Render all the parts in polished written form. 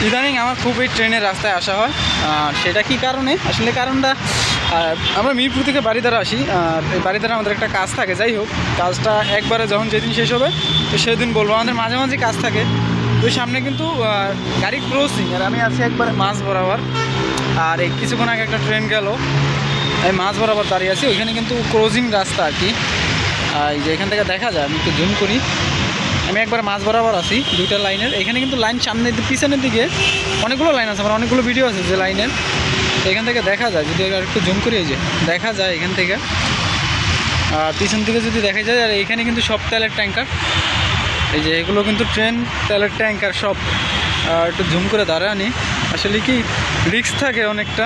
ইদানিং আমার খুব এই ট্রেনের রাস্তায় আসা হয়। আর সেটা কী কারণে, আসলে কারণটা আমরা মিরপুর থেকে বারিধারা আসি। আর এই বারিধারা আমাদের একটা কাজ থাকে, যাই হোক কাজটা একবারে যখন যেদিন শেষ হবে তো সেদিন বলবো। আমাদের মাঝে মাঝে কাজ থাকে, তো সামনে কিন্তু গাড়ি ক্রসিং, আর আমি আছি একবারে মাঝ বরাবর। আর এই কিছুক্ষণ আগে একটা ট্রেন গেল, আমি মাঝ বরাবর দাঁড়িয়ে আছি, ওইখানে কিন্তু ক্রসিং রাস্তা আর কি। এই যে এখান থেকে দেখা যায়, আমি একটু জুম করি, আমি একবার মাঝ বরাবর আছি দুইটা লাইনের। এখানে কিন্তু লাইন সামনের পিছনের দিকে অনেকগুলো লাইন আছে, আমার অনেকগুলো ভিডিও আছে যে লাইনের। এখান থেকে দেখা যায়, যদি একটু জুম করি, এই যে দেখা যায় এখান থেকে। আর পিছন থেকে যদি দেখা যায়, আর এখানে কিন্তু সব তেলের ট্যাঙ্কার, এই যে এগুলো কিন্তু ট্রেন তেলের ট্যাঙ্কার সব। একটু জুম করে দাঁড়ানি, আসলে কি রিস্ক থাকে অনেকটা,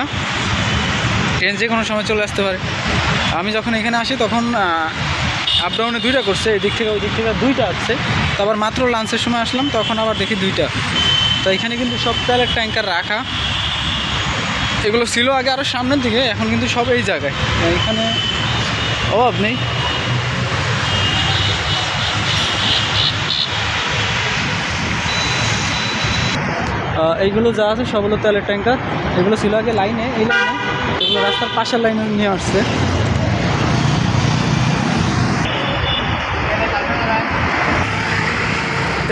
ট্রেন যে কোনো সময় চলে আসতে পারে। আমি যখন এখানে আসি তখন আপ ডাউনে দুইটা করছে, এই দিক থেকে ওই দিক থেকে দুইটা আসছে। তো আবার মাত্র লাঞ্চের সময় আসলাম, তখন আবার দেখি দুইটা। তো এখানে কিন্তু সব তেলের ট্যাঙ্কার রাখা, এগুলো ছিল আগে আরও সামনের দিকে, এখন কিন্তু সব এই জায়গায়, এখানে অভাব নেই। এইগুলো যা আছে সব হলো তেলের ট্যাঙ্কার, এগুলো ছিল আগে লাইনে, এই লাইনে, এগুলো রাস্তার পাশের লাইনে নিয়ে আসছে।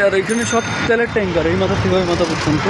আর এখানে সব তেলের ট্যাঙ্কার, এই মাথা থেকে ওই মাথা পর্যন্ত।